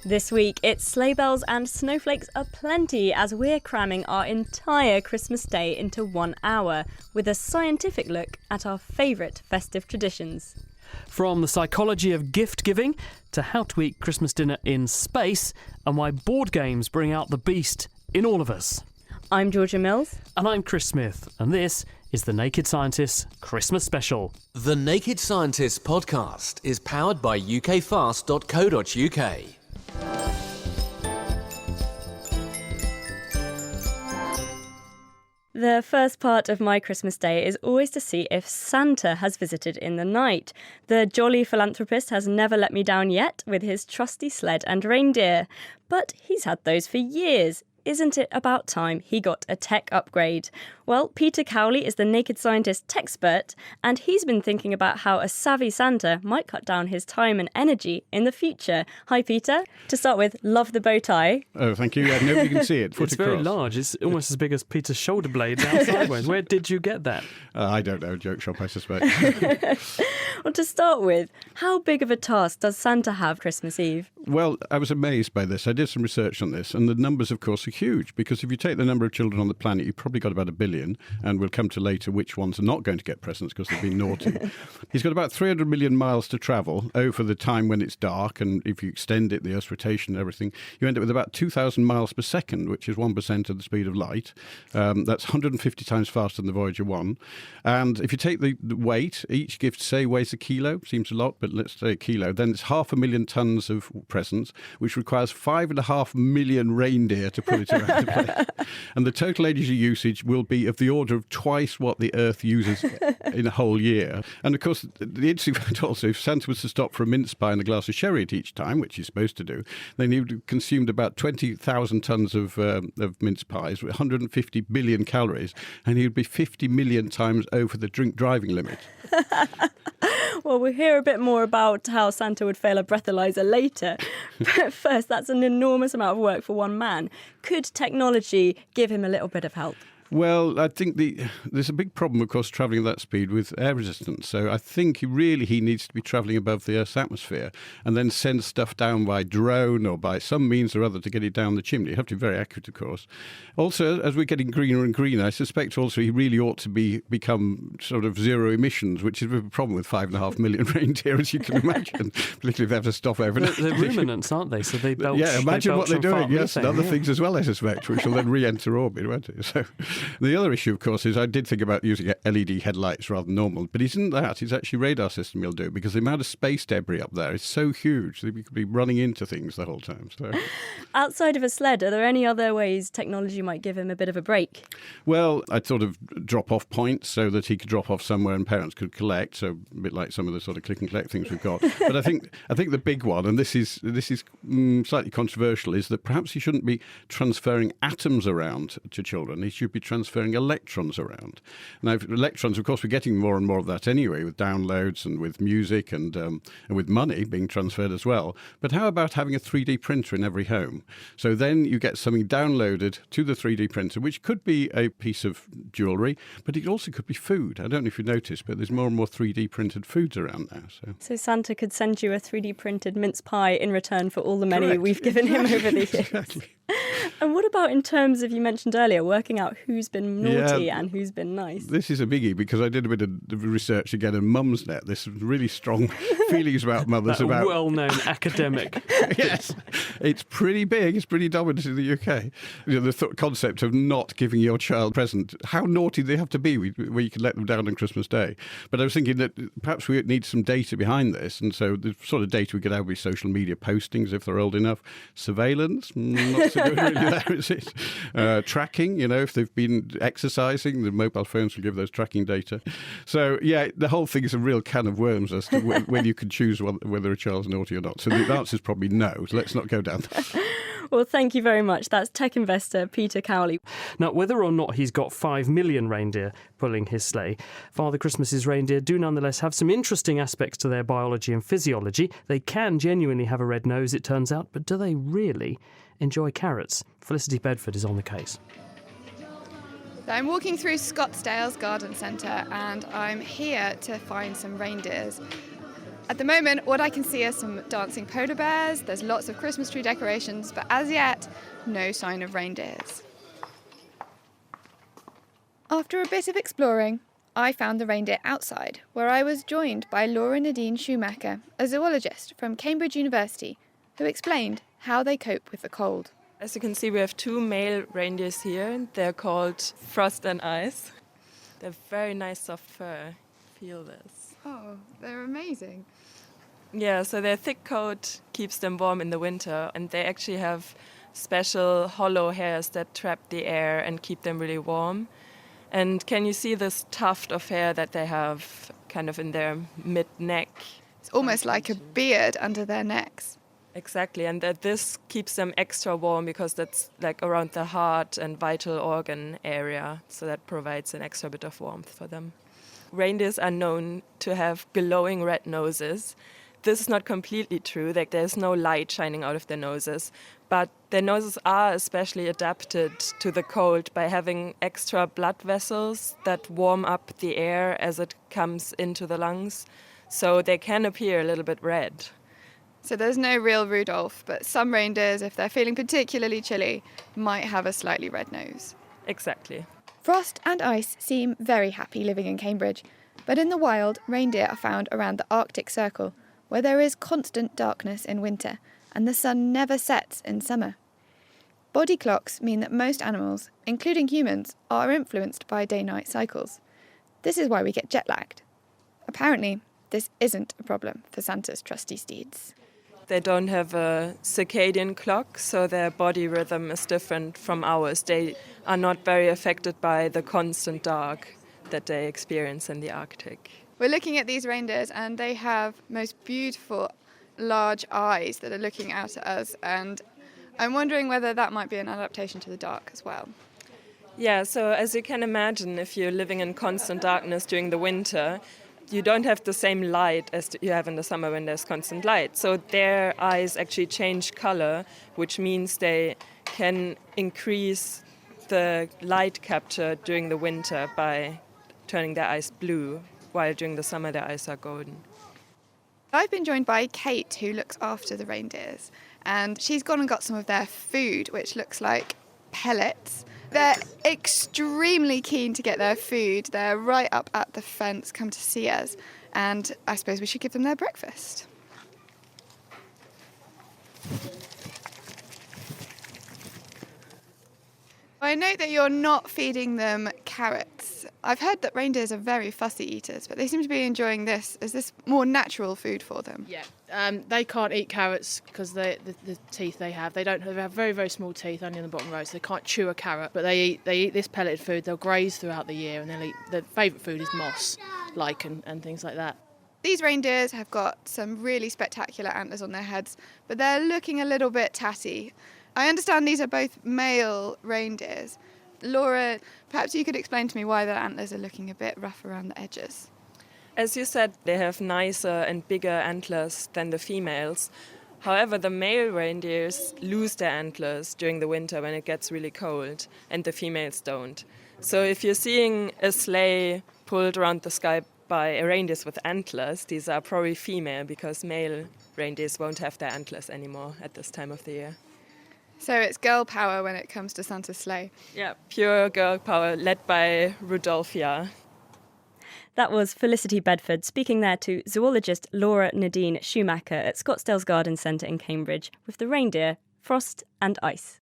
This week, it's sleigh bells and snowflakes aplenty as we're cramming our entire Christmas day into 1 hour with a scientific look at our favourite festive traditions. From the psychology of gift giving to how to eat Christmas dinner in space and why board games bring out the beast in all of us. I'm Georgia Mills. And I'm Chris Smith, and this is The Naked Scientists Christmas Special. The Naked Scientists podcast is powered by ukfast.co.uk. The first part of my Christmas day is always to see if Santa has visited in the night. The jolly philanthropist has never let me down yet with his trusty sled and reindeer. But he's had those for years. Isn't it about time he got a tech upgrade? Well, Peter Cowley is the Naked Scientist techspert, and he's been thinking about how a savvy Santa might cut down his time and energy in the future. Hi, Peter. To start with, love the bow tie. Oh, thank you. Yeah, nobody can see it. It's very large. It's almost as big as Peter's shoulder blade down sideways. Where did you get that? I don't know. Joke shop, I suspect. Well, to start with, how big of a task does Santa have Christmas Eve? Well, I was amazed by this. I did some research on this, and the numbers, of course, are huge, because if you take the number of children on the planet, you've probably got about 1 billion, and we'll come to later which ones are not going to get presents because they've been naughty. He's got about 300 million miles to travel over the time when it's dark, and if you extend it, the Earth's rotation and everything, you end up with about 2,000 miles per second, which is 1% of the speed of light. That's 150 times faster than the Voyager 1. And if you take the weight, each gift, say, weighs a kilo, seems a lot, but let's say a kilo, then it's 500,000 tons of presents, which requires 5.5 million reindeer to put it around the place. And the total energy usage will be of the order of twice what the Earth uses in a whole year. And of course, the interesting fact also, if Santa was to stop for a mince pie and a glass of sherry at each time, which he's supposed to do, then he would have consumed about 20,000 tons of mince pies with 150 billion calories, and he would be 50 million times over the drink driving limit. Well, we'll hear a bit more about how Santa would fail a breathalyzer later. But first, that's an enormous amount of work for one man. Could technology give him a little bit of help? Well, I think there's a big problem, of course, travelling at that speed with air resistance. So I think he needs to be travelling above the Earth's atmosphere and then send stuff down by drone or by some means or other to get it down the chimney. You have to be very accurate, of course. Also, as we're getting greener and greener, I suspect also he really ought to become sort of zero emissions, which is a problem with 5.5 million reindeer, as you can imagine, particularly if they have to stop overnight. They're ruminants, aren't they? So they belch. Yeah, imagine what they're doing. Yes, and other yeah. things as well, I suspect, which will then re-enter orbit, won't it? So the other issue, of course, is I did think about using LED headlights rather than normal, but it isn't that. It's actually radar system you'll do, because the amount of space debris up there is so huge that we could be running into things the whole time. So, outside of a sled, are there any other ways technology might give him a bit of a break? Well, I'd sort of drop off points so that he could drop off somewhere and parents could collect, so a bit like some of the sort of click and collect things we've got. But I think the big one, and this is slightly controversial, is that perhaps he shouldn't be transferring atoms around to children. He should be transferring electrons around. Now, electrons, of course, we're getting more and more of that anyway, with downloads and with music and with money being transferred as well. But how about having a 3D printer in every home? So then you get something downloaded to the 3D printer, which could be a piece of jewellery, but it also could be food. I don't know if you noticed, but there's more and more 3D printed foods around now. So Santa could send you a 3D printed mince pie in return for all the money Correct. we've given him over the years. Exactly. And what about in terms of, you mentioned earlier, working out who's been naughty and who's been nice? This is a biggie, because I did a bit of research again on Mumsnet. There's really strong feelings about mothers. That about well-known academic. Yes, it's pretty big. It's pretty dominant in the UK. The concept of not giving your child a present. How naughty do they have to be where you can let them down on Christmas Day? But I was thinking that perhaps we need some data behind this. And so the sort of data we could have would be social media postings if they're old enough. Surveillance, not so good really there, is it? Tracking, if they've been exercising, the mobile phones will give those tracking data. So, yeah, the whole thing is a real can of worms as to when you can choose whether a child's naughty or not. So the answer is probably no. So let's not go down that. Well, thank you very much. That's tech investor Peter Cowley. Now, whether or not he's got 5 million reindeer pulling his sleigh, Father Christmas's reindeer do nonetheless have some interesting aspects to their biology and physiology. They can genuinely have a red nose, it turns out, but do they really enjoy carrots? Felicity Bedford is on the case. So I'm walking through Scottsdale's garden centre and I'm here to find some reindeers. At the moment, what I can see are some dancing polar bears, there's lots of Christmas tree decorations, but as yet, no sign of reindeers. After a bit of exploring, I found the reindeer outside, where I was joined by Laura Nadine Schumacher, a zoologist from Cambridge University, who explained how they cope with the cold. As you can see, we have two male reindeers here. They're called Frost and Ice. They're very nice soft fur. Feel this. Oh, they're amazing. Yeah, so their thick coat keeps them warm in the winter, and they actually have special hollow hairs that trap the air and keep them really warm. And can you see this tuft of hair that they have kind of in their mid-neck? It's almost like a beard under their necks. Exactly, and that this keeps them extra warm because that's like around the heart and vital organ area, so that provides an extra bit of warmth for them. Reindeers are known to have glowing red noses. This is not completely true, like there's no light shining out of their noses, but their noses are especially adapted to the cold by having extra blood vessels that warm up the air as it comes into the lungs, so they can appear a little bit red. So there's no real Rudolph, but some reindeers, if they're feeling particularly chilly, might have a slightly red nose. Exactly. Frost and Ice seem very happy living in Cambridge, but in the wild, reindeer are found around the Arctic Circle, where there is constant darkness in winter and the sun never sets in summer. Body clocks mean that most animals, including humans, are influenced by day-night cycles. This is why we get jet-lagged. Apparently, this isn't a problem for Santa's trusty steeds. They don't have a circadian clock, so their body rhythm is different from ours. They are not very affected by the constant dark that they experience in the Arctic. We're looking at these reindeers and they have most beautiful large eyes that are looking out at us, and I'm wondering whether that might be an adaptation to the dark as well. Yeah, so as you can imagine, if you're living in constant darkness during the winter, you don't have the same light as you have in the summer when there's constant light. So their eyes actually change color, which means they can increase the light capture during the winter by turning their eyes blue, while during the summer their eyes are golden. I've been joined by Kate, who looks after the reindeers, and she's gone and got some of their food, which looks like pellets. They're extremely keen to get their food. They're right up at the fence, come to see us, and I suppose we should give them their breakfast. I note that you're not feeding them carrots. I've heard that reindeers are very fussy eaters, but they seem to be enjoying this. Is this more natural food for them? Yeah, they can't eat carrots because the teeth they have. They have very, very small teeth, only on the bottom row, so they can't chew a carrot. But they eat this pelleted food. They'll graze throughout the year, and they'll eat. Their favourite food is moss, lichen, and things like that. These reindeers have got some really spectacular antlers on their heads, but they're looking a little bit tatty. I understand these are both male reindeers. Laura, perhaps you could explain to me why their antlers are looking a bit rough around the edges. As you said, they have nicer and bigger antlers than the females. However, the male reindeers lose their antlers during the winter when it gets really cold, and the females don't. So if you're seeing a sleigh pulled around the sky by reindeers with antlers, these are probably female, because male reindeers won't have their antlers anymore at this time of the year. So it's girl power when it comes to Santa's sleigh. Yeah, pure girl power, led by Rudolphia. That was Felicity Bedford speaking there to zoologist Laura Nadine Schumacher at Scottsdale's Garden Centre in Cambridge with the reindeer Frost and Ice.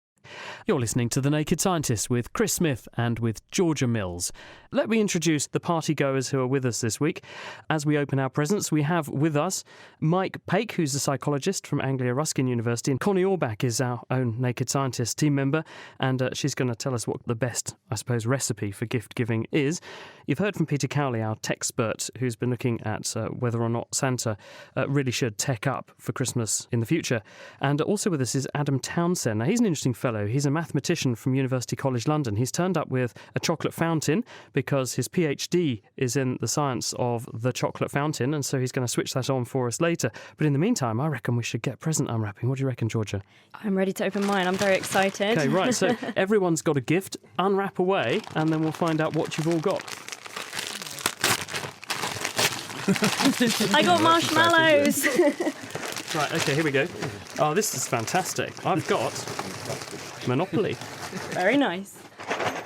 You're listening to The Naked Scientist with Chris Smith and with Georgia Mills. Let me introduce the party-goers who are with us this week. As we open our presents, we have with us Mike Paik, who's a psychologist from Anglia Ruskin University, and Connie Orbach is our own Naked Scientist team member, and she's going to tell us what the best, I suppose, recipe for gift-giving is. You've heard from Peter Cowley, our techspert, who's been looking at whether or not Santa really should tech up for Christmas in the future. And also with us is Adam Townsend. Now, he's an interesting fellow. He's a mathematician from University College London. He's turned up with a chocolate fountain because his PhD is in the science of the chocolate fountain, and so he's going to switch that on for us later. But in the meantime, I reckon we should get present unwrapping. What do you reckon, Georgia? I'm ready to open mine. I'm very excited. Okay, right. So everyone's got a gift. Unwrap away, and then we'll find out what you've all got. I got marshmallows. Right, okay, here we go. Oh, this is fantastic. I've got Monopoly. Very nice.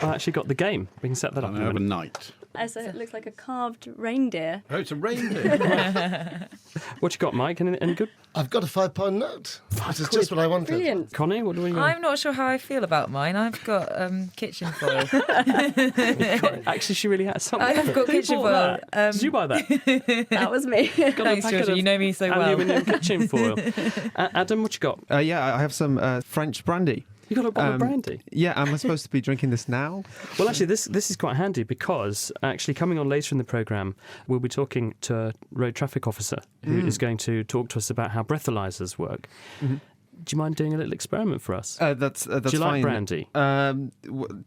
I actually got the game. We can set that up in a minute. Overnight. So it looks like a carved reindeer. Oh, it's a reindeer. What you got, Mike? Any good? I've got a £5 note. This is just what I wanted. Brilliant. Connie, what do we got? I'm not sure how I feel about mine. I've got kitchen foil. Actually, she really has something. I have got Who kitchen bought foil. that? Did you buy that? That was me. Thanks, Georgia. You know me so well. Aluminium kitchen foil. Adam, what you got? Yeah, I have some French brandy. You got a bottle of brandy? Yeah, am I supposed to be drinking this now? Well, actually, this is quite handy because actually coming on later in the programme, we'll be talking to a road traffic officer who is going to talk to us about how breathalyzers work. Mm-hmm. Do you mind doing a little experiment for us? That's Do you like fine. brandy?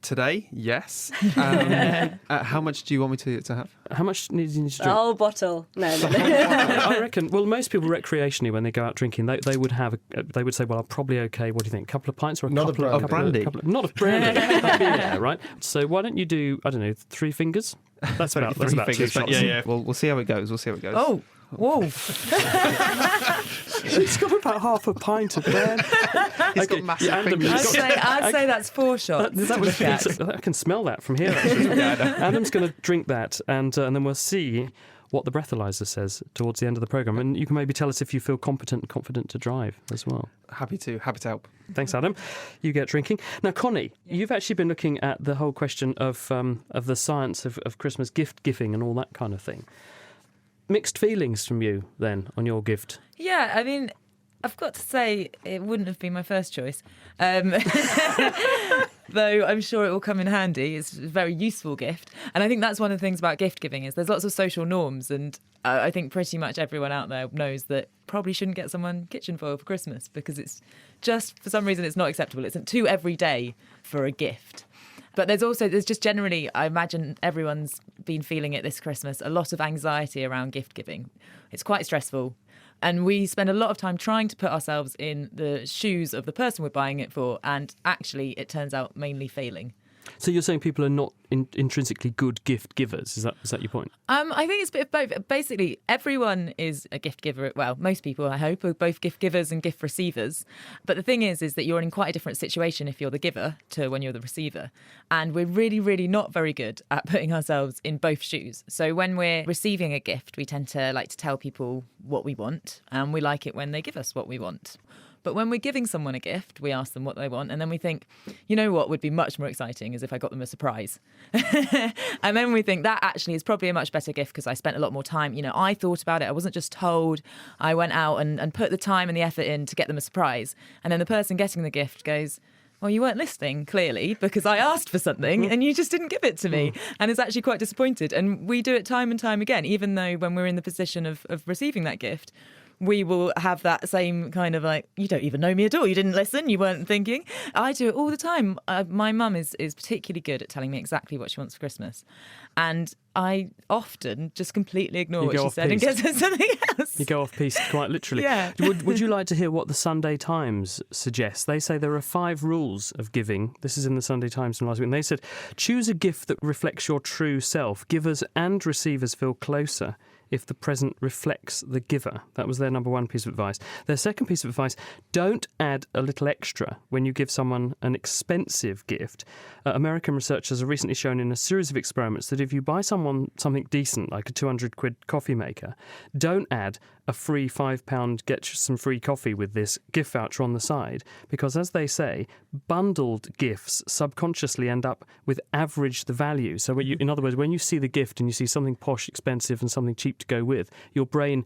Today, yes. How much do you want me to have? How much do you need to The drink? whole bottle. No. I reckon. Well, most people recreationally, when they go out drinking, they would have. They would say, "Well, I'm probably okay. What do you think? A couple of pints or a Not of couple of brandy. not of brandy. That'd be there, right? So why don't you do? I don't know, 3 fingers. That's about 2 shots. Yeah. We'll see how it goes. Oh, whoa. He's got about half a pint of brandy. He's got massive fingers. I'd say that's 4 shots. That was, I can smell that from here. Actually. Adam's going to drink that, and then we'll see what the breathalyzer says towards the end of the programme. And you can maybe tell us if you feel competent and confident to drive as well. Happy to help. Thanks, Adam. You get drinking. Now, Connie, you've actually been looking at the whole question of the science of Christmas gift giving and all that kind of thing. Mixed feelings from you, then, on your gift. Yeah, I mean, I've got to say it wouldn't have been my first choice. Though I'm sure it will come in handy. It's a very useful gift. And I think that's one of the things about gift giving is there's lots of social norms. And I think pretty much everyone out there knows that probably shouldn't get someone kitchen foil for Christmas because it's just, for some reason, it's not acceptable. It's too everyday for a gift. But there's just generally, I imagine everyone's been feeling it this Christmas, a lot of anxiety around gift giving. It's quite stressful. And we spend a lot of time trying to put ourselves in the shoes of the person we're buying it for. And actually, it turns out mainly failing. So you're saying people are not intrinsically good gift givers? Is that your point? I think it's a bit of both. Basically, everyone is a gift giver. Well, most people, I hope, are both gift givers and gift receivers. But the thing is that you're in quite a different situation if you're the giver to when you're the receiver. And we're really, really not very good at putting ourselves in both shoes. So when we're receiving a gift, we tend to like to tell people what we want, and we like it when they give us what we want. But when we're giving someone a gift, we ask them what they want, and then we think, you know what would be much more exciting is if I got them a surprise. And then we think that actually is probably a much better gift because I spent a lot more time. You know, I thought about it. I wasn't just told. I went out and put the time and the effort in to get them a surprise. And then the person getting the gift goes, well, you weren't listening, clearly, because I asked for something and you just didn't give it to me. And is actually quite disappointed. And we do it time and time again, even though when we're in the position of receiving that gift, we will have that same kind of like, you don't even know me at all. You didn't listen. You weren't thinking. I do it all the time. My mum is particularly good at telling me exactly what she wants for Christmas. And I often just completely ignore what she said and get something else. You go off piece quite literally. Yeah. Would you like to hear what the Sunday Times suggests? They say there are 5 rules of giving. This is in the Sunday Times from last week. And they said, choose a gift that reflects your true self. Givers and receivers feel closer if the present reflects the giver. That was their number 1 piece of advice. Their second piece of advice, don't add a little extra when you give someone an expensive gift. American researchers have recently shown in a series of experiments that if you buy someone something decent, like a 200 quid coffee maker, don't add a free £5 get some free coffee with this gift voucher on the side, because as they say, bundled gifts subconsciously end up with average the value. So in other words, when you see the gift and you see something posh, expensive and something cheap to go with, your brain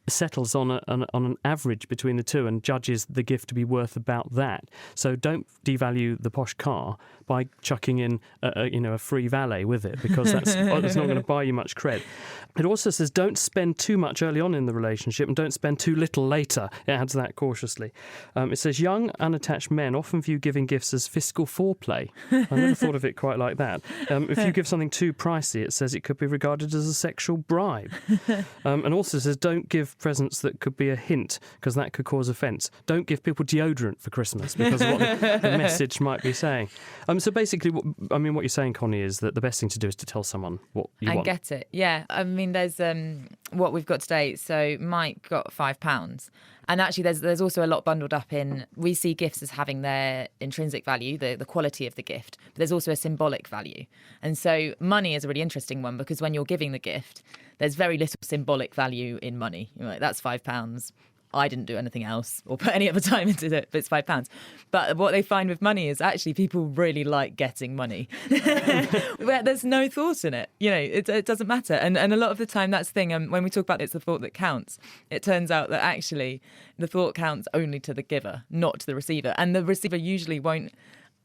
settles on an average between the two and judges the gift to be worth about that. So don't devalue the posh car by chucking in a free valet with it, because it's not going to buy you much cred. It also says don't spend too much early on in the relationship and don't spend too little later. It adds that cautiously. It says young unattached men often view giving gifts as fiscal foreplay. I never thought of it quite like that. If you give something too pricey, it says it could be regarded as a sexual bribe. And also says don't give presents that could be a hint, because that could cause offence. Don't give people deodorant for Christmas, because of what the message might be saying. So basically, what you're saying, Connie, is that the best thing to do is to tell someone what you want. And get it. Yeah. I mean, there's what we've got today. So Mike got £5. And actually, there's also a lot bundled up in, we see gifts as having their intrinsic value, the quality of the gift, but there's also a symbolic value. And so money is a really interesting one, because when you're giving the gift, there's very little symbolic value in money. You're like, that's £5. I didn't do anything else or put any other time into it, but it's £5. But what they find with money is actually people really like getting money. Where there's no thought in it. It doesn't matter. And a lot of the time, that's the thing, when we talk about it's the thought that counts, it turns out that actually the thought counts only to the giver, not to the receiver. And the receiver usually won't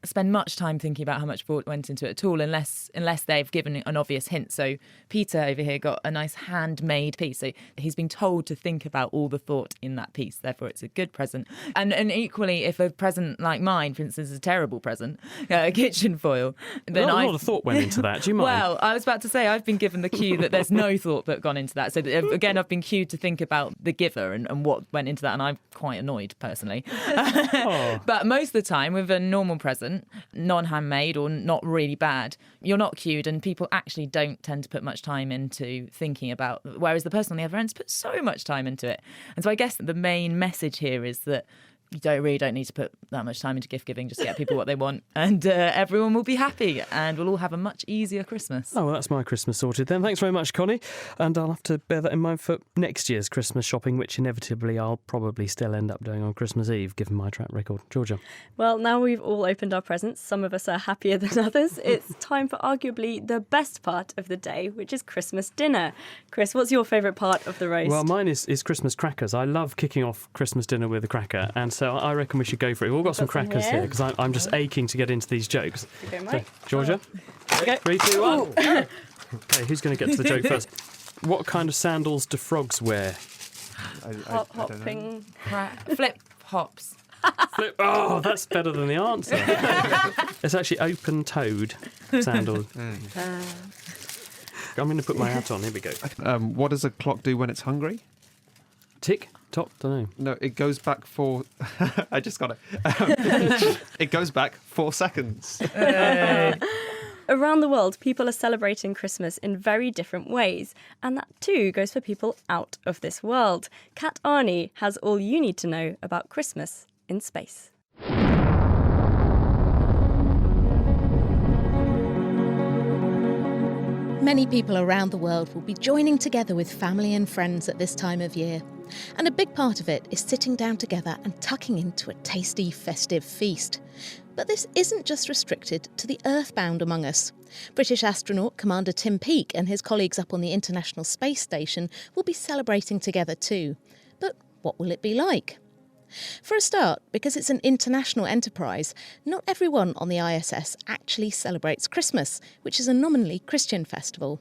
spend much time thinking about how much thought went into it at all, unless they've given an obvious hint. So Peter over here got a nice handmade piece. So he's been told to think about all the thought in that piece. Therefore, it's a good present. And equally, if a present like mine, for instance, is a terrible present, a kitchen foil, then a lot of thought went into that. Do you mind? Well, I was about to say, I've been given the cue that there's no thought that gone into that. So again, I've been cued to think about the giver and what went into that, and I'm quite annoyed personally. But most of the time, with a normal present, non-handmade or not really bad, you're not cued, and people actually don't tend to put much time into thinking about, whereas the person on the other end's put so much time into it. And so I guess the main message here is that you don't need to put that much time into gift giving, just get people what they want, and everyone will be happy, and we'll all have a much easier Christmas. Oh, well, that's my Christmas sorted then. Thanks very much, Connie. And I'll have to bear that in mind for next year's Christmas shopping, which inevitably I'll probably still end up doing on Christmas Eve, given my track record. Georgia. Well, now we've all opened our presents, some of us are happier than others. It's time for arguably the best part of the day, which is Christmas dinner. Chris, what's your favourite part of the roast? Well, mine is Christmas crackers. I love kicking off Christmas dinner with a cracker, and so I reckon we should go for it. We've all got some crackers here, because I'm just aching to get into these jokes. Okay, Mike. So, Georgia? Okay. 3, 2, 1. Okay, who's going to get to the joke first? What kind of sandals do frogs wear? Hopping. Flip hops. Oh, that's better than the answer. It's actually open-toed sandals. I'm going to put my hat on. Here we go. What does a clock do when it's hungry? Tick, tock, don't know. No, it goes back for... I just got it. It goes back 4 seconds. Around the world, people are celebrating Christmas in very different ways, and that too goes for people out of this world. Kat Arney has all you need to know about Christmas in space. Many people around the world will be joining together with family and friends at this time of year. And a big part of it is sitting down together and tucking into a tasty, festive feast. But this isn't just restricted to the earthbound among us. British astronaut Commander Tim Peake and his colleagues up on the International Space Station will be celebrating together too. But what will it be like? For a start, because it's an international enterprise, not everyone on the ISS actually celebrates Christmas, which is a nominally Christian festival.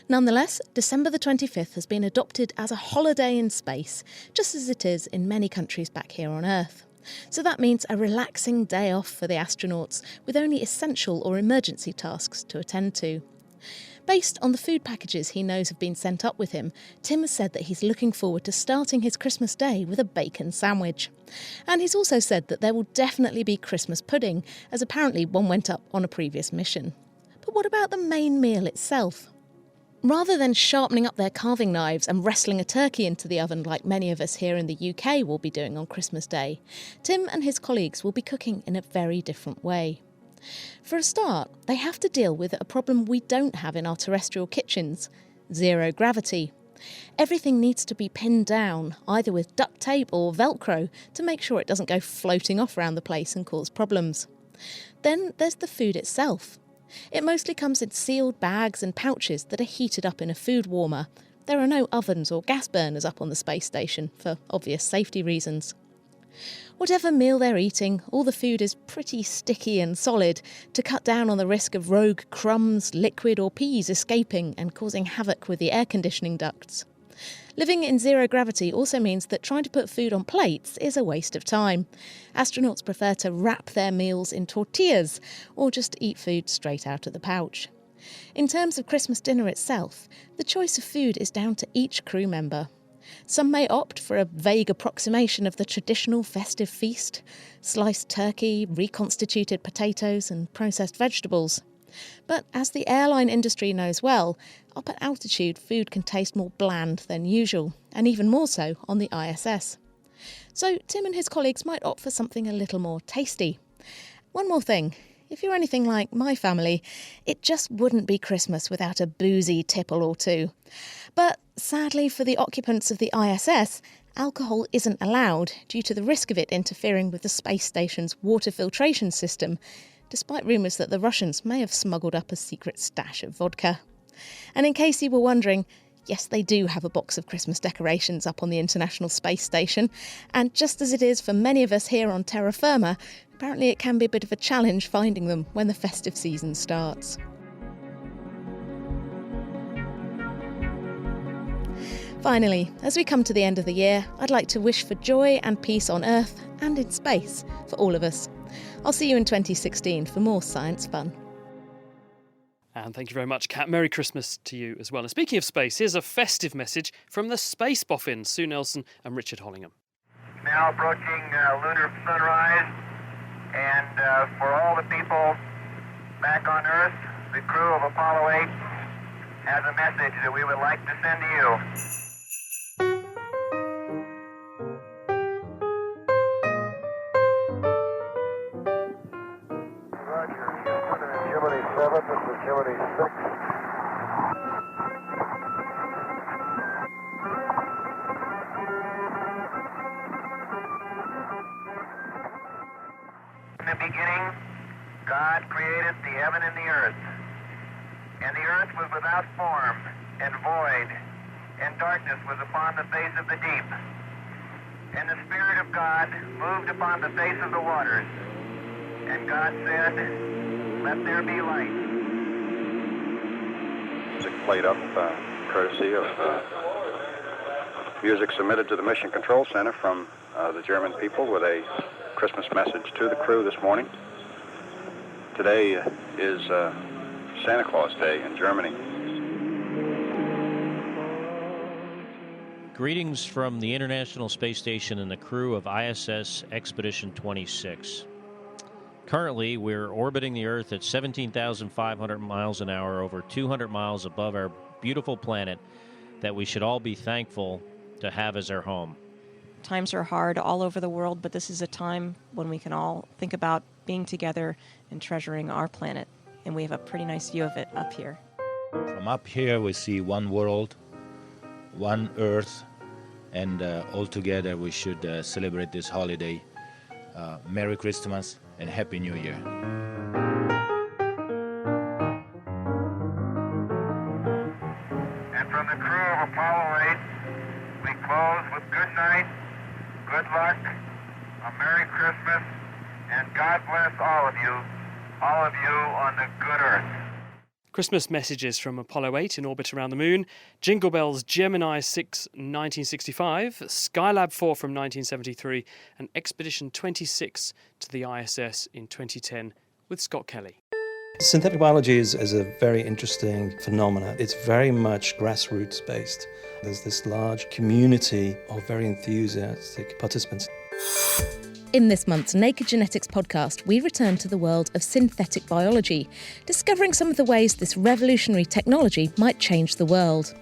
Nonetheless, December the 25th has been adopted as a holiday in space, just as it is in many countries back here on Earth. So that means a relaxing day off for the astronauts, with only essential or emergency tasks to attend to. Based on the food packages he knows have been sent up with him, Tim has said that he's looking forward to starting his Christmas day with a bacon sandwich. And he's also said that there will definitely be Christmas pudding, as apparently one went up on a previous mission. But what about the main meal itself? Rather than sharpening up their carving knives and wrestling a turkey into the oven like many of us here in the UK will be doing on Christmas Day, Tim and his colleagues will be cooking in a very different way. For a start, they have to deal with a problem we don't have in our terrestrial kitchens: zero gravity. Everything needs to be pinned down, either with duct tape or Velcro, to make sure it doesn't go floating off around the place and cause problems. Then there's the food itself. It mostly comes in sealed bags and pouches that are heated up in a food warmer. There are no ovens or gas burners up on the space station, for obvious safety reasons. Whatever meal they're eating, all the food is pretty sticky and solid to cut down on the risk of rogue crumbs, liquid or peas escaping and causing havoc with the air conditioning ducts. Living in zero gravity also means that trying to put food on plates is a waste of time. Astronauts prefer to wrap their meals in tortillas or just eat food straight out of the pouch. In terms of Christmas dinner itself, the choice of food is down to each crew member. Some may opt for a vague approximation of the traditional festive feast: sliced turkey, reconstituted potatoes and processed vegetables. But as the airline industry knows well, up at altitude food can taste more bland than usual, and even more so on the ISS. So Tim and his colleagues might opt for something a little more tasty. One more thing. If you're anything like my family, it just wouldn't be Christmas without a boozy tipple or two. But sadly for the occupants of the ISS, alcohol isn't allowed due to the risk of it interfering with the space station's water filtration system, despite rumours that the Russians may have smuggled up a secret stash of vodka. And in case you were wondering, yes, they do have a box of Christmas decorations up on the International Space Station, and just as it is for many of us here on terra firma, apparently it can be a bit of a challenge finding them when the festive season starts. Finally, as we come to the end of the year, I'd like to wish for joy and peace on Earth and in space for all of us. I'll see you in 2016 for more science fun. And thank you very much, Kat. Merry Christmas to you as well. And speaking of space, here's a festive message from the Space Boffins, Sue Nelson and Richard Hollingham. Now approaching lunar sunrise, and for all the people back on Earth, the crew of Apollo 8 has a message that we would like to send to you. Gemini 7, this is Gemini 6. In the beginning, God created the heaven and the earth. And the earth was without form and void, and darkness was upon the face of the deep. And the Spirit of God moved upon the face of the waters. And God said, "Let there be light." Music played up courtesy of music submitted to the Mission Control Center from the German people with a Christmas message to the crew this morning. Today is Santa Claus Day in Germany. Greetings from the International Space Station and the crew of ISS Expedition 26. Currently, we're orbiting the Earth at 17,500 miles an hour, over 200 miles above our beautiful planet that we should all be thankful to have as our home. Times are hard all over the world, but this is a time when we can all think about being together and treasuring our planet. And we have a pretty nice view of it up here. From up here, we see one world, one Earth, and all together we should celebrate this holiday. Merry Christmas and Happy New Year. And from the crew of Apollo 8, we close with good night, good luck, a Merry Christmas, and God bless all of you on the good Earth. Christmas messages from Apollo 8 in orbit around the Moon, Jingle Bells Gemini 6 1965, Skylab 4 from 1973, and Expedition 26 to the ISS in 2010 with Scott Kelly. Synthetic biology is a very interesting phenomenon. It's very much grassroots based. There's this large community of very enthusiastic participants. In this month's Naked Genetics podcast, we return to the world of synthetic biology, discovering some of the ways this revolutionary technology might change the world.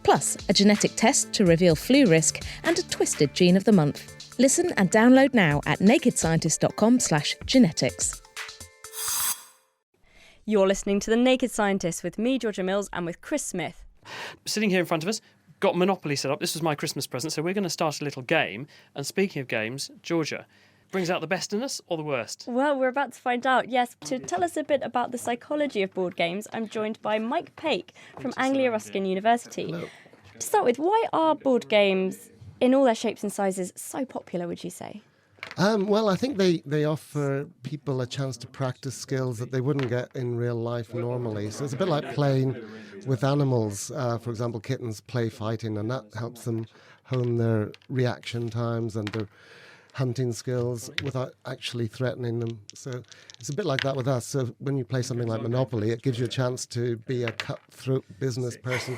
Plus, a genetic test to reveal flu risk and a twisted gene of the month. Listen and download now at nakedscientist.com/genetics. You're listening to The Naked Scientist with me, Georgia Mills, and with Chris Smith. Sitting here in front of us, got Monopoly set up. This was my Christmas present, so we're going to start a little game. And speaking of games, Georgia, brings out the best in us or the worst? Well, we're about to find out. Yes, to tell us a bit about the psychology of board games, I'm joined by Mike Paik from Anglia Ruskin University. Hello. To start with, why are board games, in all their shapes and sizes, so popular, would you say? Well, I think they offer people a chance to practice skills that they wouldn't get in real life normally. So it's a bit like playing with animals. For example, kittens play fighting, and that helps them hone their reaction times and their hunting skills without actually threatening them. So it's a bit like that with us. So when you play something like Monopoly, it gives you a chance to be a cutthroat business person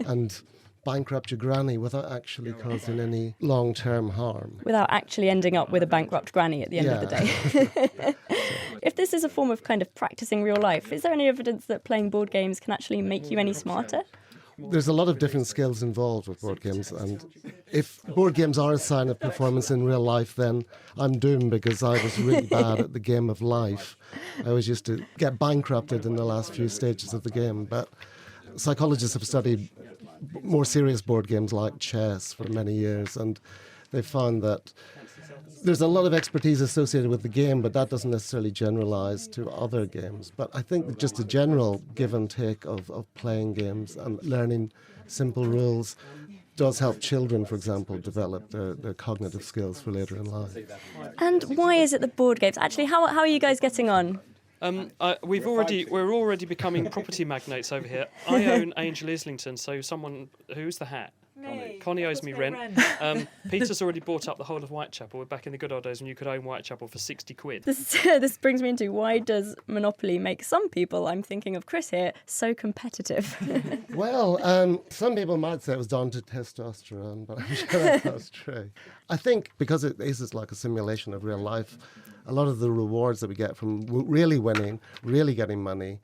and bankrupt your granny without actually causing any long-term harm. Without actually ending up with a bankrupt granny at the end of the day. If this is a form of kind of practicing real life, is there any evidence that playing board games can actually make you any smarter? There's a lot of different skills involved with board games, and if board games are a sign of performance in real life, then I'm doomed, because I was really bad at the game of life. I always used to get bankrupted in the last few stages of the game, but psychologists have studied more serious board games like chess for many years, and they found that there's a lot of expertise associated with the game, but that doesn't necessarily generalize to other games. But I think that just a general give and take of playing games and learning simple rules does help children, for example, develop their cognitive skills for later in life. And why is it the board games? Actually, how are you guys getting on? We're already becoming property magnates over here. I own Angel Islington, so someone who's the hat. Connie owes me rent. Peter's already bought up the whole of Whitechapel. We're back in the good old days when you could own Whitechapel for 60 quid. This brings me into, why does Monopoly make some people, I'm thinking of Chris here, so competitive? Well, some people might say it was down to testosterone, but I'm sure that's true. I think because it is like a simulation of real life, a lot of the rewards that we get from really winning, really getting money,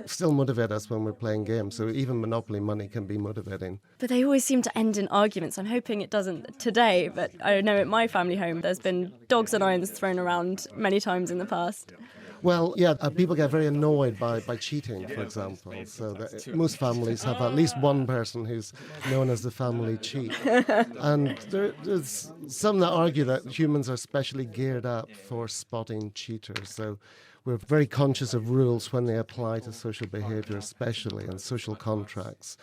still motivate us when we're playing games. So even Monopoly money can be motivating. But they always seem to end in arguments. I'm hoping it doesn't today, but I know at my family home there's been dogs and irons thrown around many times in the past. Well, yeah, people get very annoyed by cheating, for example. So most families have at least one person who's known as the family cheat. And there's some that argue that humans are specially geared up for spotting cheaters. So we're very conscious of rules when they apply to social behaviour, especially, and social contracts.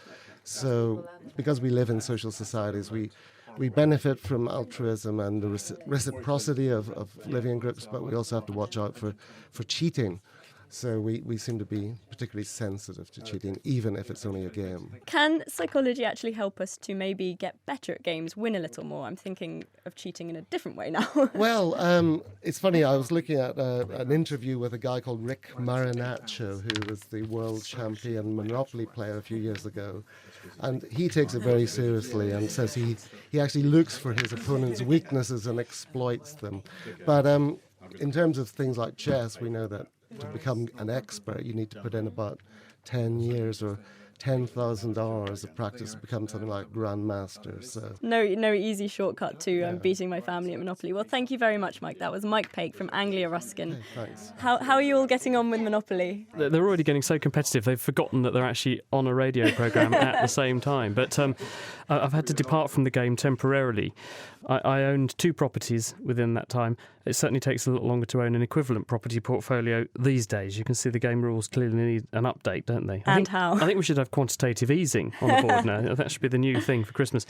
So because we live in social societies, we benefit from altruism and the reciprocity of living in groups, but we also have to watch out for cheating. So we seem to be particularly sensitive to cheating, even if it's only a game. Can psychology actually help us to maybe get better at games, win a little more? I'm thinking of cheating in a different way now. Well, it's funny, I was looking at an interview with a guy called Rick Marinaccio, who was the world champion Monopoly player a few years ago. And he takes it very seriously and says he actually looks for his opponent's weaknesses and exploits them. But in terms of things like chess, we know that to become an expert, you need to put in about 10 years or 10,000 hours of practice to become something like Grandmaster. So No easy shortcut to beating my family at Monopoly. Well, thank you very much, Mike. That was Mike Pake from Anglia Ruskin. Hey, thanks. How are you all getting on with Monopoly? They're already getting so competitive, they've forgotten that they're actually on a radio programme at the same time. But I've had to depart from the game temporarily. I owned 2 properties within that time. It certainly takes a little longer to own an equivalent property portfolio these days. You can see the game rules clearly need an update, don't they? I think we should have quantitative easing on the board now. That should be the new thing for Christmas.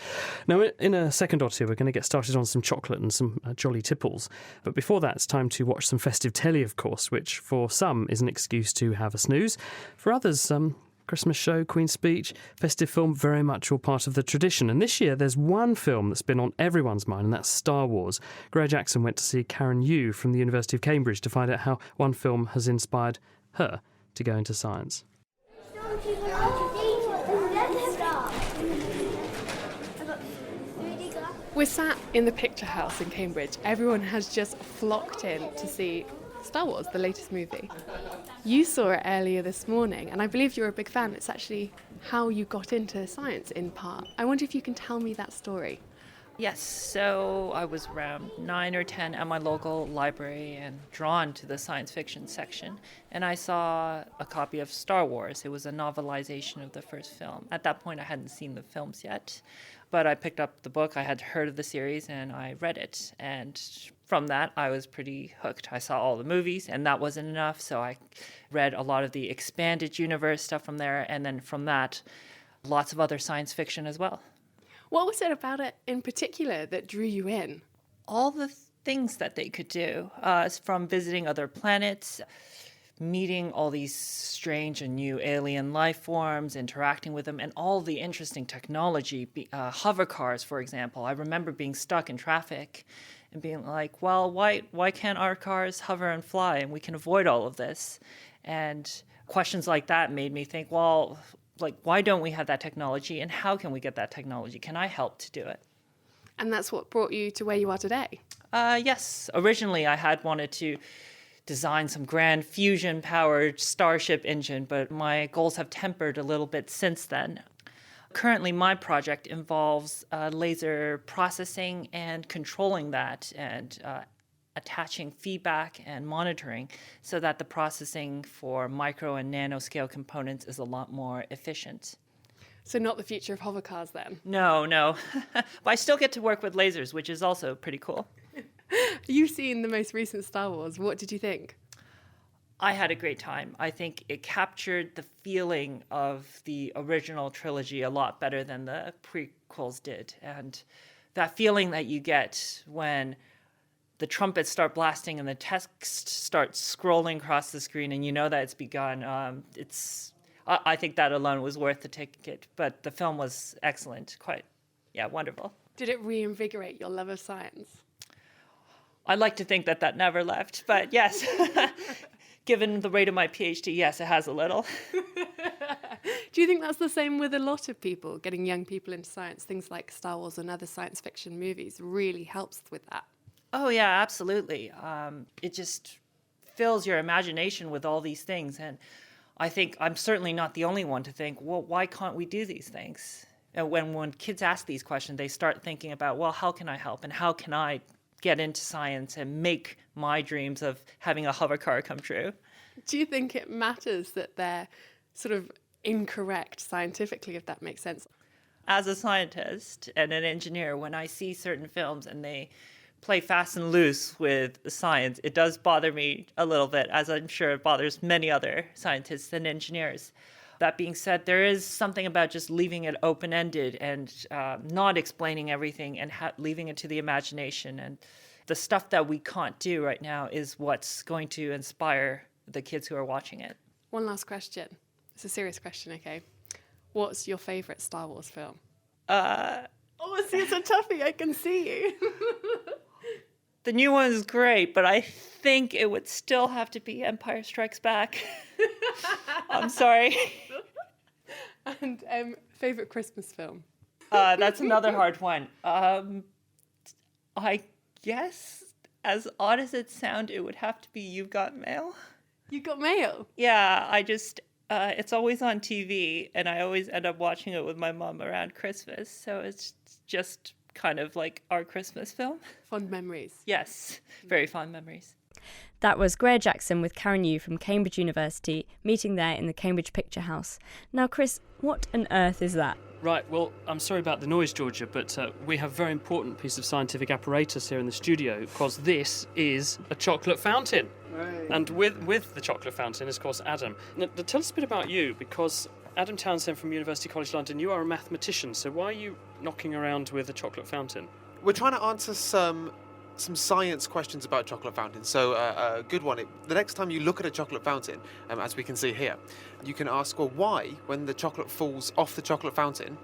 Now, in a second or two, we're going to get started on some chocolate and some jolly tipples. But before that, it's time to watch some festive telly, of course, which for some is an excuse to have a snooze. For others, Christmas show, Queen's Speech, festive film, very much all part of the tradition. And this year there's one film that's been on everyone's mind, and that's Star Wars. Greg Jackson went to see Karen Yu from the University of Cambridge to find out how one film has inspired her to go into science. We're sat in the Picture House in Cambridge. Everyone has just flocked in to see Star Wars, the latest movie. You saw it earlier this morning, and I believe you're a big fan. It's actually how you got into science in part. I wonder if you can tell me that story. Yes, so I was around 9 or 10 at my local library and drawn to the science fiction section. And I saw a copy of Star Wars. It was a novelization of the first film. At that point, I hadn't seen the films yet, but I picked up the book. I had heard of the series and I read it. And from that, I was pretty hooked. I saw all the movies and that wasn't enough. So I read a lot of the expanded universe stuff from there. And then from that, lots of other science fiction as well. What was it about it in particular that drew you in? All the things that they could do, from visiting other planets, meeting all these strange and new alien life forms, interacting with them, and all the interesting technology, hover cars, for example. I remember being stuck in traffic and being like, well, why can't our cars hover and fly and we can avoid all of this? And questions like that made me think, well, like, why don't we have that technology, and how can we get that technology? Can I help to do it? And that's what brought you to where you are today? Yes. Originally, I had wanted to design some grand fusion-powered Starship engine, but my goals have tempered a little bit since then. Currently, my project involves laser processing and controlling that, and attaching feedback and monitoring so that the processing for micro and nanoscale components is a lot more efficient. So not the future of hover cars then? No. But I still get to work with lasers, which is also pretty cool. You've seen the most recent Star Wars. What did you think? I had a great time. I think it captured the feeling of the original trilogy a lot better than the prequels did. And that feeling that you get when the trumpets start blasting and the text starts scrolling across the screen and you know that it's begun, I think that alone was worth the ticket. But the film was excellent. Wonderful. Did it reinvigorate your love of science? I'd like to think that never left, but yes. Given the rate of my PhD, yes, it has a little. Do you think that's the same with a lot of people, getting young people into science? Things like Star Wars and other science fiction movies really helps with that. Oh, yeah, absolutely. It just fills your imagination with all these things. And I think I'm certainly not the only one to think, well, why can't we do these things? And when kids ask these questions, they start thinking about, well, how can I help? And how can I get into science and make my dreams of having a hover car come true? Do you think it matters that they're sort of incorrect scientifically, if that makes sense? As a scientist and an engineer, when I see certain films and they play fast and loose with science, it does bother me a little bit, as I'm sure it bothers many other scientists and engineers. That being said, there is something about just leaving it open-ended and not explaining everything and leaving it to the imagination. And the stuff that we can't do right now is what's going to inspire the kids who are watching it. One last question. It's a serious question, okay? What's your favourite Star Wars film? See, it's a toughie. I can see you. The new one is great, but I think it would still have to be Empire Strikes Back. I'm sorry. And favourite Christmas film? That's another hard one. I guess, as odd as it sounds, it would have to be You've Got Mail. You Got Mail? Yeah, it's always on TV, and I always end up watching it with my mom around Christmas, so it's just kind of like our Christmas film. Fond memories. Yes, very fond memories. That was Greer Jackson with Karen Yu from Cambridge University, meeting there in the Cambridge Picture House. Now, Chris, what on earth is that? Right, well, I'm sorry about the noise, Georgia, but we have a very important piece of scientific apparatus here in the studio, because this is a chocolate fountain. Right. And with the chocolate fountain is, of course, Adam. Now, tell us a bit about you, because Adam Townsend from University College London, you are a mathematician, so why are you knocking around with a chocolate fountain? We're trying to answer some science questions about chocolate fountains. So a good one, the next time you look at a chocolate fountain, as we can see here, you can ask, well, why, when the chocolate falls off the chocolate fountain,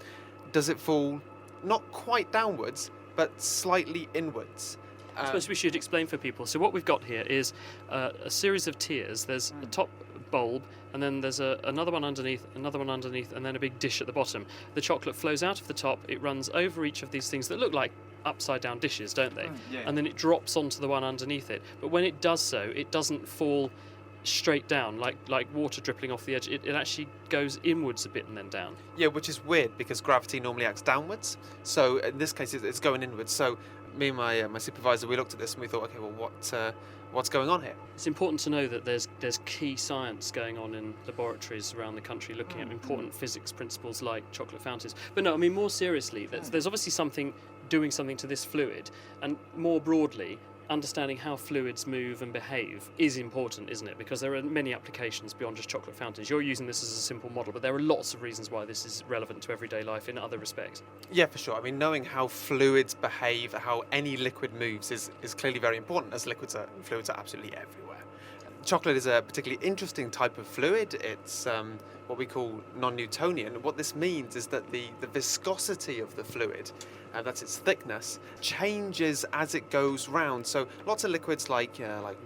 does it fall not quite downwards, but slightly inwards? I suppose we should explain for people. So what we've got here is a series of tiers. There's a top bulb, and then there's another one underneath, another one underneath, and then a big dish at the bottom. The chocolate flows out of the top, it runs over each of these things that look like upside-down dishes, don't they? Yeah. And then it drops onto the one underneath it. But when it does so, it doesn't fall straight down, like water dripping off the edge. It actually goes inwards a bit and then down. Yeah, which is weird, because gravity normally acts downwards. So in this case, it's going inwards. So me and my supervisor, we looked at this and we thought, okay, well, what's going on here? It's important to know that there's key science going on in laboratories around the country looking at important physics principles like chocolate fountains. But no, I mean, more seriously, there's obviously doing something to this fluid, and more broadly, understanding how fluids move and behave is important, isn't it? Because there are many applications beyond just chocolate fountains. You're using this as a simple model, but there are lots of reasons why this is relevant to everyday life in other respects. Yeah, for sure. I mean, knowing how fluids behave, how any liquid moves is clearly very important, as fluids are absolutely everywhere. Chocolate is a particularly interesting type of fluid. It's what we call non-Newtonian. What this means is that the viscosity of the fluid, that's its thickness, changes as it goes round. So lots of liquids like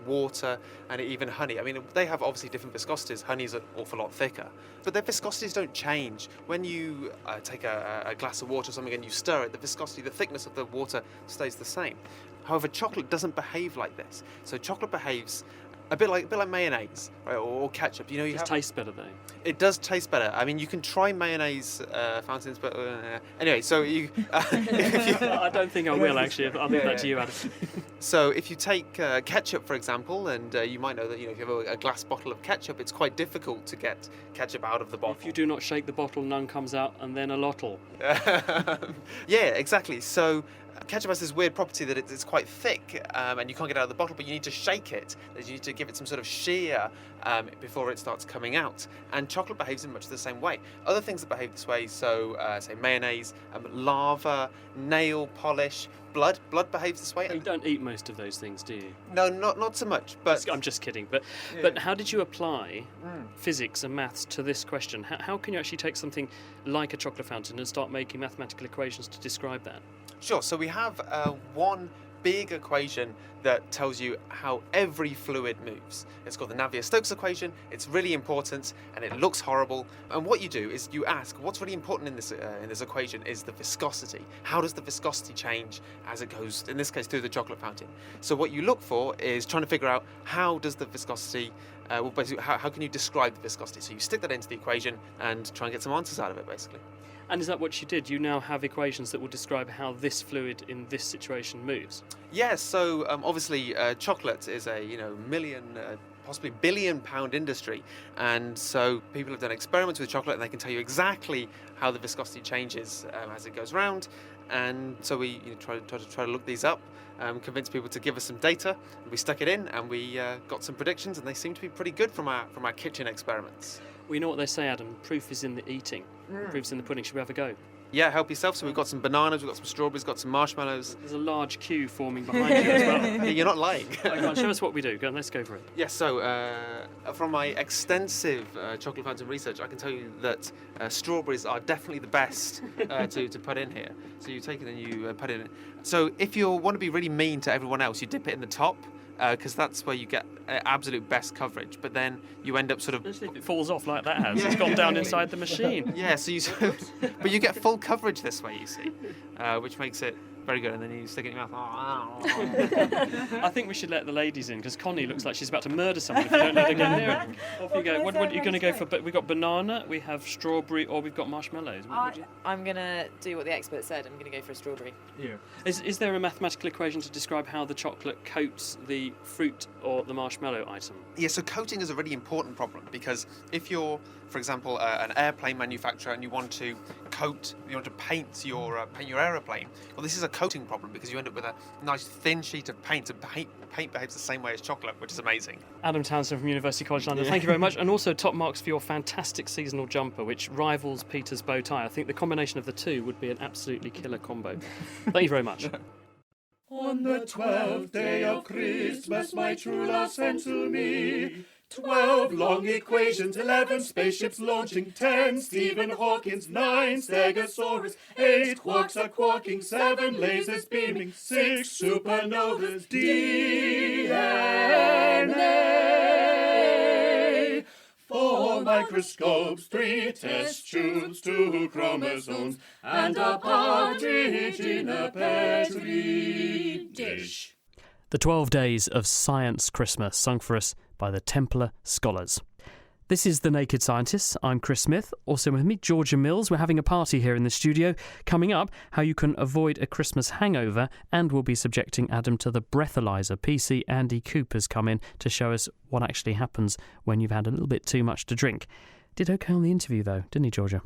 water and even honey, I mean, they have obviously different viscosities. Honey's an awful lot thicker, but their viscosities don't change. When you take a glass of water or something and you stir it, the viscosity, the thickness of the water stays the same. However, chocolate doesn't behave like this. So chocolate behaves a bit like mayonnaise, right, or ketchup. You know, It tastes better though. It does taste better. I mean, you can try mayonnaise fountains, but anyway. So you, I don't think I will actually. I'll leave that to you, Adam. So if you take ketchup, for example, and you might know that if you have a glass bottle of ketchup, it's quite difficult to get ketchup out of the bottle. If you do not shake the bottle, none comes out, and then a lottle. Yeah, exactly. So ketchup has this weird property that it's quite thick and you can't get it out of the bottle, but you need to shake it. You need to give it some sort of shear before it starts coming out. And chocolate behaves in much the same way. Other things that behave this way, so say mayonnaise, lava, nail polish, blood. Blood behaves this way. You don't eat most of those things, do you? No, not so much. But I'm just kidding. But how did you apply physics and maths to this question? How can you actually take something like a chocolate fountain and start making mathematical equations to describe that? Sure, so we have one big equation that tells you how every fluid moves. It's called the Navier-Stokes equation. It's really important and it looks horrible. And what you do is you ask, what's really important in this equation is the viscosity. How does the viscosity change as it goes, in this case, through the chocolate fountain? So what you look for is trying to figure out how does the viscosity, basically, how can you describe the viscosity? So you stick that into the equation and try and get some answers out of it, basically. And is that what you did? You now have equations that will describe how this fluid in this situation moves? Yes, so obviously chocolate is a million, possibly billion-pound industry, and so people have done experiments with chocolate and they can tell you exactly how the viscosity changes as it goes round. And so we try to look these up, convince people to give us some data. We stuck it in and we got some predictions, and they seem to be pretty good from our kitchen experiments. We know what they say, Adam. Proof is in the eating. Proof is in the pudding. Should we have a go? Yeah, help yourself. So we've got some bananas, we've got some strawberries, got some marshmallows. There's a large queue forming behind you as well. Yeah, you're not lying. Come on, show us what we do. Go on, let's go for it. Yes, so from my extensive chocolate fountain research, I can tell you that strawberries are definitely the best to put in here. So you take it and you put it in. So if you want to be really mean to everyone else, you dip it in the top, because that's where you get absolute best coverage. But then you end up sort of... It falls off like that has. It's gone down inside the machine. Yeah, so but you get full coverage this way, you see, which makes it very good. And then you stick it in your mouth. I think we should let the ladies in, because Connie looks like she's about to murder someone if you don't let her get near it. Off you go. What are you going to go for? We've got banana, we have strawberry, or we've got marshmallows. I'm going to do what the expert said. I'm going to go for a strawberry. Yeah. Is there a mathematical equation to describe how the chocolate coats the fruit or the marshmallow item? Yeah, so coating is a really important problem, because if you're, for example, an airplane manufacturer and you want to paint your aeroplane, well, this is a coating problem because you end up with a nice thin sheet of paint, and paint behaves the same way as chocolate, which is amazing. Adam Townsend from University College London, thank you very much. And also top marks for your fantastic seasonal jumper, which rivals Peter's bow tie. I think the combination of the two would be an absolutely killer combo. Thank you very much. On the 12th day of Christmas, my true love sent to me 12 long equations, 11 spaceships launching, 10 Stephen Hawkins, 9 Stegosaurus, 8 quarks are quarking, 7 lasers beaming, 6 supernovas, DNA, 4 microscopes, 3 test tubes, 2 chromosomes, and a partridge in a petri dish. The 12 Days of Science Christmas, sung for us by the Templar Scholars. This is The Naked Scientists. I'm Chris Smith. Also with me, Georgia Mills. We're having a party here in the studio. Coming up, how you can avoid a Christmas hangover, and we'll be subjecting Adam to the breathalyzer. PC Andy Cooper's come in to show us what actually happens when you've had a little bit too much to drink. Did okay on the interview, though, didn't he, Georgia?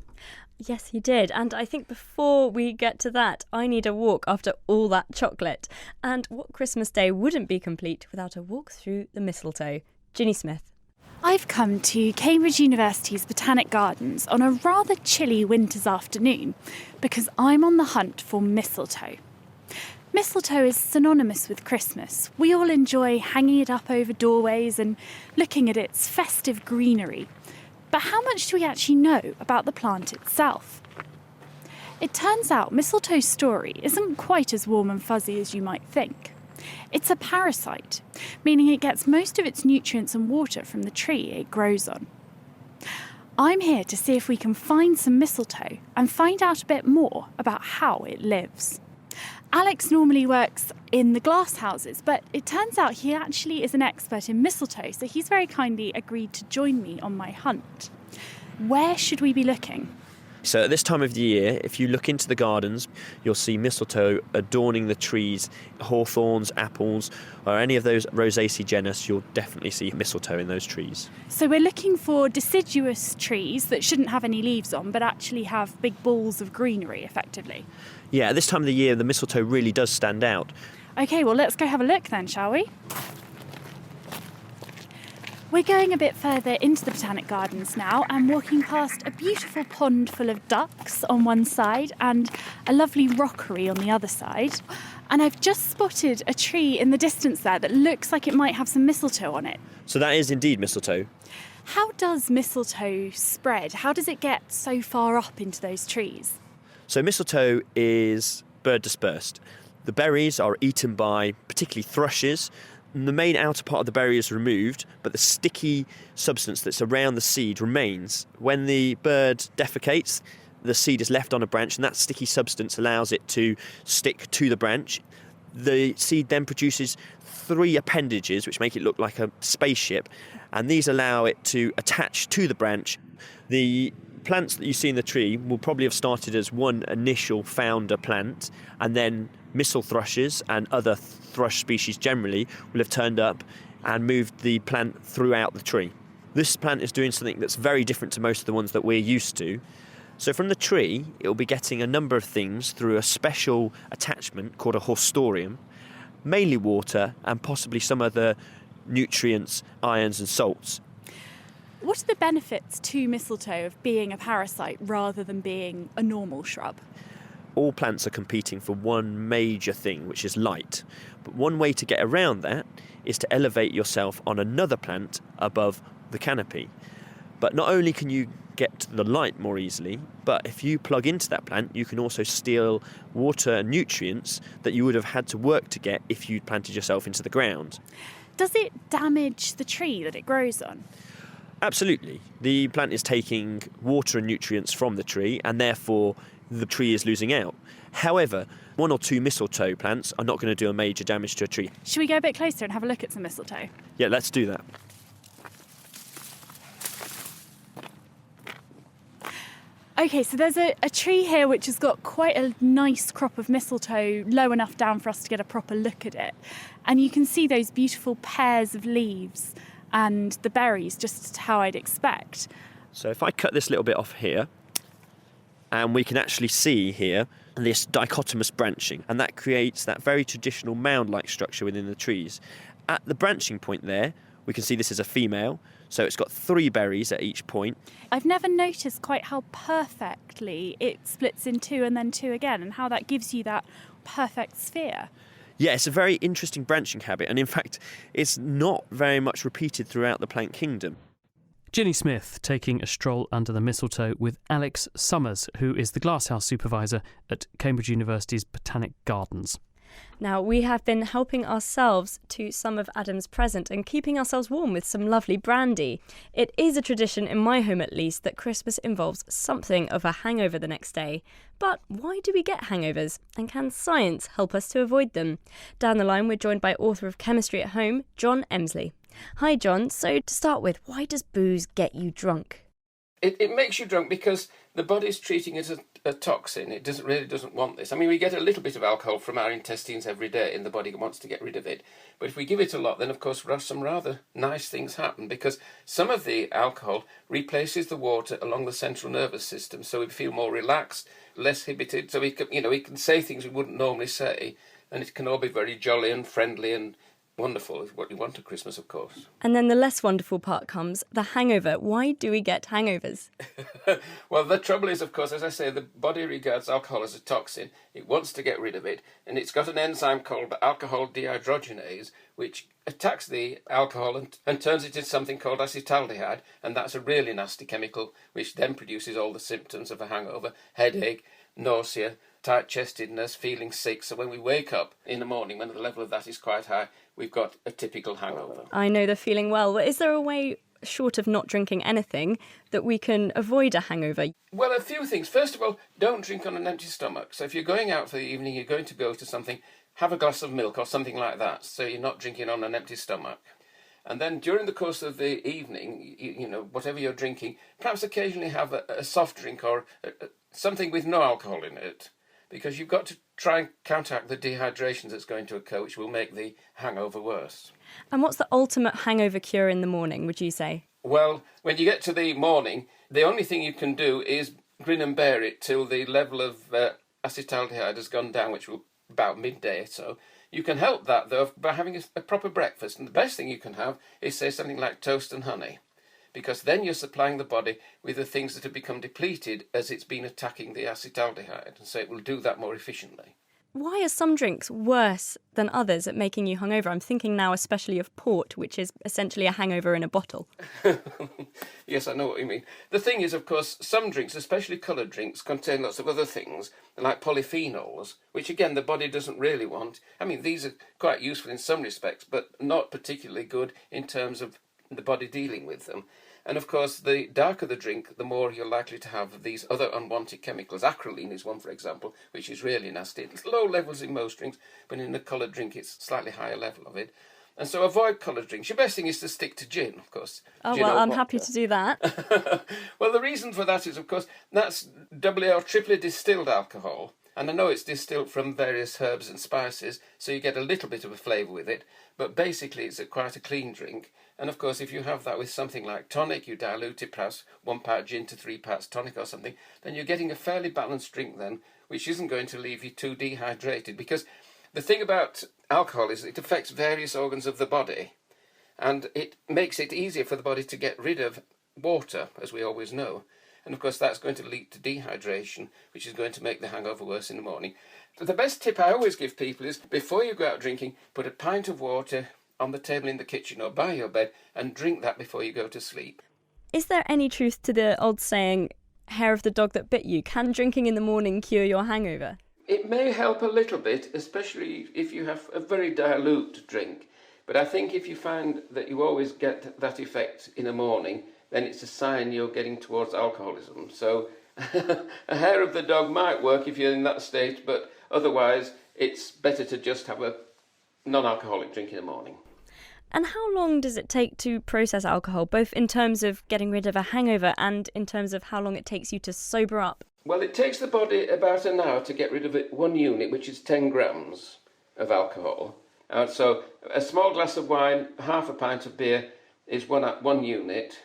Yes, he did. And I think before we get to that, I need a walk after all that chocolate. And what Christmas Day wouldn't be complete without a walk through the mistletoe? Ginny Smith. I've come to Cambridge University's Botanic Gardens on a rather chilly winter's afternoon because I'm on the hunt for mistletoe. Mistletoe is synonymous with Christmas. We all enjoy hanging it up over doorways and looking at its festive greenery. But how much do we actually know about the plant itself? It turns out mistletoe's story isn't quite as warm and fuzzy as you might think. It's a parasite, meaning it gets most of its nutrients and water from the tree it grows on. I'm here to see if we can find some mistletoe and find out a bit more about how it lives. Alex normally works in the glass houses, but it turns out he actually is an expert in mistletoe, so he's very kindly agreed to join me on my hunt. Where should we be looking? So at this time of the year, if you look into the gardens, you'll see mistletoe adorning the trees, hawthorns, apples, or any of those Rosaceae genus, you'll definitely see mistletoe in those trees. So we're looking for deciduous trees that shouldn't have any leaves on, but actually have big balls of greenery, effectively. Yeah, at this time of the year, the mistletoe really does stand out. OK, well, let's go have a look then, shall we? We're going a bit further into the Botanic Gardens now and walking past a beautiful pond full of ducks on one side and a lovely rockery on the other side. And I've just spotted a tree in the distance there that looks like it might have some mistletoe on it. So that is indeed mistletoe. How does mistletoe spread? How does it get so far up into those trees? So mistletoe is bird dispersed. The berries are eaten by particularly thrushes. The main outer part of the berry is removed, but the sticky substance that's around the seed remains. When the bird defecates, the seed is left on a branch, and that sticky substance allows it to stick to the branch. The seed then produces 3 appendages, which make it look like a spaceship, and these allow it to attach to the branch. The plants that you see in the tree will probably have started as one initial founder plant, and then mistle thrushes and other thrush species generally will have turned up and moved the plant throughout the tree. This plant is doing something that's very different to most of the ones that we're used to. So from the tree, it will be getting a number of things through a special attachment called a haustorium, mainly water and possibly some other nutrients, irons and salts. What are the benefits to mistletoe of being a parasite rather than being a normal shrub? All plants are competing for one major thing, which is light. But one way to get around that is to elevate yourself on another plant above the canopy. But not only can you get to the light more easily, but if you plug into that plant, you can also steal water and nutrients that you would have had to work to get if you'd planted yourself into the ground. Does it damage the tree that it grows on? Absolutely. The plant is taking water and nutrients from the tree, and therefore the tree is losing out. However, 1 or 2 mistletoe plants are not going to do a major damage to a tree. Should we go a bit closer and have a look at some mistletoe? Yeah, let's do that. OK, so there's a tree here which has got quite a nice crop of mistletoe low enough down for us to get a proper look at it. And you can see those beautiful pairs of leaves and the berries, just how I'd expect. So if I cut this little bit off here, and we can actually see here this dichotomous branching, and that creates that very traditional mound-like structure within the trees. At the branching point there, we can see this is a female, so it's got 3 berries at each point. I've never noticed quite how perfectly it splits in 2 and then 2 again, and how that gives you that perfect sphere. Yeah, it's a very interesting branching habit, and in fact, it's not very much repeated throughout the plant kingdom. Ginny Smith taking a stroll under the mistletoe with Alex Summers, who is the glasshouse supervisor at Cambridge University's Botanic Gardens. Now, we have been helping ourselves to some of Adam's present and keeping ourselves warm with some lovely brandy. It is a tradition, in my home at least, that Christmas involves something of a hangover the next day. But why do we get hangovers? And can science help us to avoid them? Down the line, we're joined by author of Chemistry at Home, John Emsley. Hi, John. So, to start with, why does booze get you drunk? It makes you drunk because the body's treating it as a toxin. It really doesn't want this. I mean, we get a little bit of alcohol from our intestines every day and the body wants to get rid of it. But if we give it a lot, then of course some rather nice things happen, because some of the alcohol replaces the water along the central nervous system, so we feel more relaxed, less inhibited, so we can say things we wouldn't normally say, and it can all be very jolly and friendly and wonderful. It's what you want at Christmas, of course. And then the less wonderful part comes, the hangover. Why do we get hangovers? Well, the trouble is, of course, as I say, the body regards alcohol as a toxin. It wants to get rid of it, and it's got an enzyme called alcohol dehydrogenase, which attacks the alcohol and turns it into something called acetaldehyde, and that's a really nasty chemical, which then produces all the symptoms of a hangover: headache, nausea, tight-chestedness, feeling sick. So when we wake up in the morning, when the level of that is quite high, we've got a typical hangover. I know the feeling well. But is there a way, short of not drinking anything, that we can avoid a hangover? Well, a few things. First of all, don't drink on an empty stomach. So if you're going out for the evening, you're going to go to something, have a glass of milk or something like that, so you're not drinking on an empty stomach. And then during the course of the evening, you know, whatever you're drinking, perhaps occasionally have a soft drink or something with no alcohol in it, because you've got to try and counteract the dehydration that's going to occur, which will make the hangover worse. And what's the ultimate hangover cure in the morning, would you say? Well, when you get to the morning, the only thing you can do is grin and bear it till the level of acetaldehyde has gone down, which will about midday or so. You can help that, though, by having a proper breakfast. And the best thing you can have is, say, something like toast and honey, because then you're supplying the body with the things that have become depleted as it's been attacking the acetaldehyde, and so it will do that more efficiently. Why are some drinks worse than others at making you hungover? I'm thinking now especially of port, which is essentially a hangover in a bottle. Yes, I know what you mean. The thing is, of course, some drinks, especially coloured drinks, contain lots of other things, like polyphenols, which, again, the body doesn't really want. I mean, these are quite useful in some respects, but not particularly good in terms of the body dealing with them. And of course, the darker the drink, the more you're likely to have these other unwanted chemicals. Acrolein is one, for example, which is really nasty. It's low levels in most drinks, but in a coloured drink it's slightly higher level of it. And so avoid coloured drinks. Your best thing is to stick to gin, of course. Oh, Gin well, or I'm vodka. happy to do that. Well, the reason for that is, of course, that's doubly or triply distilled alcohol. And I know it's distilled from various herbs and spices, so you get a little bit of a flavour with it. But basically, it's quite a clean drink. And of course, if you have that with something like tonic, you dilute it, perhaps 1 part gin to 3 parts tonic or something, then you're getting a fairly balanced drink then, which isn't going to leave you too dehydrated. Because the thing about alcohol is it affects various organs of the body, and it makes it easier for the body to get rid of water, as we always know. And of course, that's going to lead to dehydration, which is going to make the hangover worse in the morning. So the best tip I always give people is, before you go out drinking, put a pint of water on the table in the kitchen or by your bed and drink that before you go to sleep. Is there any truth to the old saying, hair of the dog that bit you? Can drinking in the morning cure your hangover? It may help a little bit, especially if you have a very dilute drink. But I think if you find that you always get that effect in the morning, then it's a sign you're getting towards alcoholism. So a hair of the dog might work if you're in that state, but otherwise it's better to just have a non-alcoholic drink in the morning. And how long does it take to process alcohol, both in terms of getting rid of a hangover and in terms of how long it takes you to sober up? Well, it takes the body about an hour to get rid of it, 1 unit, which is 10 grams of alcohol. So a small glass of wine, half a pint of beer is one unit.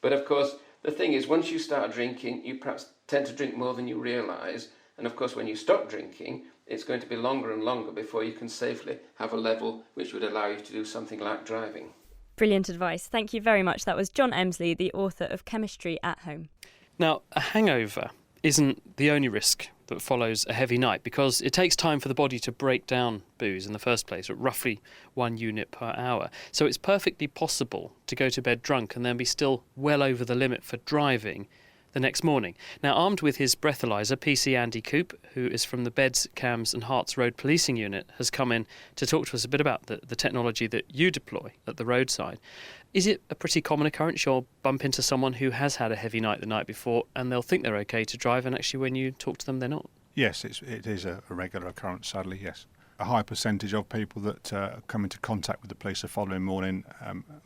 But of course, the thing is, once you start drinking, you perhaps tend to drink more than you realise. And of course, when you stop drinking, it's going to be longer and longer before you can safely have a level which would allow you to do something like driving. Brilliant advice. Thank you very much. That was John Emsley, the author of Chemistry at Home. Now, a hangover isn't the only risk that follows a heavy night, because it takes time for the body to break down booze in the first place at roughly 1 unit per hour. So it's perfectly possible to go to bed drunk and then be still well over the limit for driving the next morning. Now, armed with his breathalyzer, PC Andy Coop, who is from the Beds, Cams and Herts Road Policing Unit, has come in to talk to us a bit about the technology that you deploy at the roadside. Is it a pretty common occurrence you'll bump into someone who has had a heavy night the night before and they'll think they're okay to drive, and actually when you talk to them they're not? Yes, it is a regular occurrence, sadly, yes. A high percentage of people that come into contact with the police the following morning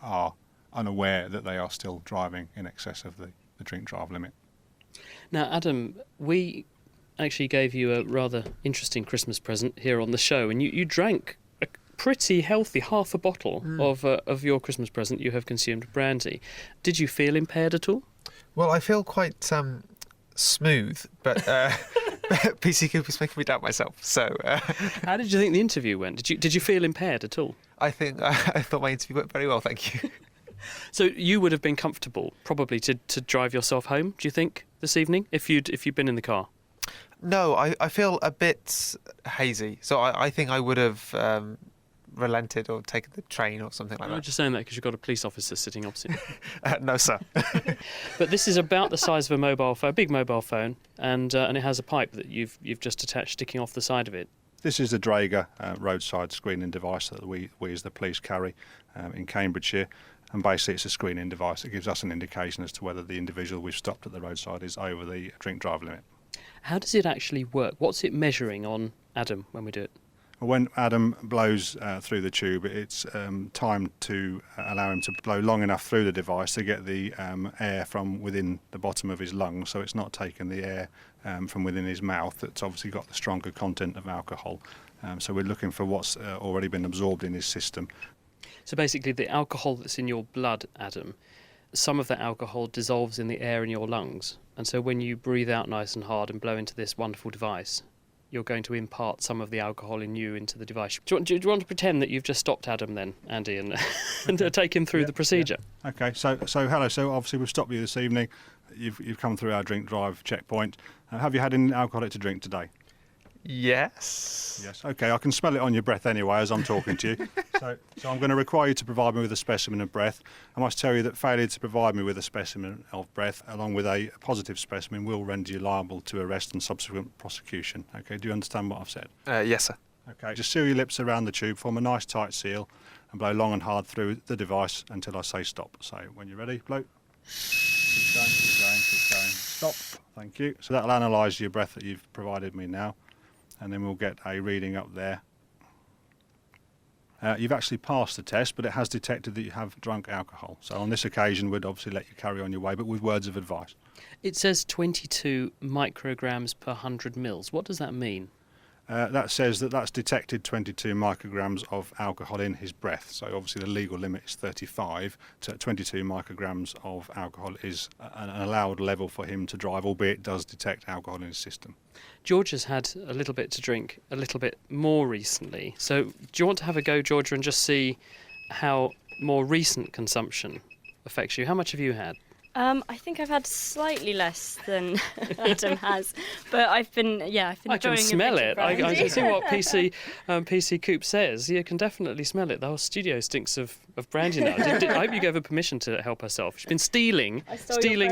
are unaware that they are still driving in excess of the drink-drive limit. Now, Adam, we actually gave you a rather interesting Christmas present here on the show, and you drank a pretty healthy half a bottle of your Christmas present. You have consumed brandy. Did you feel impaired at all? Well, I feel quite smooth, but PC Coop is making me doubt myself. So, how did you think the interview went? Did you feel impaired at all? I thought my interview went very well. Thank you. So you would have been comfortable, probably, to drive yourself home. Do you think this evening, if you'd been in the car? No, I feel a bit hazy. So I think I would have relented or taken the train or something like that. I'm just saying that because you've got a police officer sitting opposite you. No, sir. But this is about the size of a big mobile phone, and it has a pipe that you've just attached sticking off the side of it. This is the Draeger roadside screening device that we as the police carry in Cambridgeshire. And basically it's a screening device that gives us an indication as to whether the individual we've stopped at the roadside is over the drink-drive limit. How does it actually work? What's it measuring on Adam when we do it? When Adam blows through the tube, it's timed to allow him to blow long enough through the device to get the air from within the bottom of his lungs, so it's not taking the air from within his mouth. That's obviously got the stronger content of alcohol. So we're looking for what's already been absorbed in his system. So basically the alcohol that's in your blood, Adam, some of that alcohol dissolves in the air in your lungs. And so when you breathe out nice and hard and blow into this wonderful device, you're going to impart some of the alcohol in you into the device. Do you want to pretend that you've just stopped Adam then, Andy, and take him through the procedure? Yeah. Okay, so hello. So obviously we've stopped you this evening. You've come through our drink drive checkpoint. Have you had any alcoholic to drink today? Yes. Yes. Okay, I can smell it on your breath anyway as I'm talking to you. So I'm going to require you to provide me with a specimen of breath. I must tell you that failure to provide me with a specimen of breath, along with a positive specimen, will render you liable to arrest and subsequent prosecution. Okay, do you understand what I've said? Yes, sir. Okay, just seal your lips around the tube, form a nice tight seal, and blow long and hard through the device until I say stop. So when you're ready, blow. Keep going, keep going, keep going. Stop. Thank you. So that'll analyse your breath that you've provided me now. And then we'll get a reading up there. You've actually passed the test, but it has detected that you have drunk alcohol. So on this occasion, we'd obviously let you carry on your way, but with words of advice. It says 22 micrograms per 100 mils. What does that mean? That says that that's detected 22 micrograms of alcohol in his breath. So obviously the legal limit is 35. So 22 micrograms of alcohol is an allowed level for him to drive, albeit it does detect alcohol in his system. George has had a little bit to drink a little bit more recently. So do you want to have a go, Georgia, and just see how more recent consumption affects you? How much have you had? I think I've had slightly less than Adam has, but I've been I can smell it. I can see what PC Coop says. You can definitely smell it. The whole studio stinks of brandy now. I hope you gave her permission to help herself. She's been stealing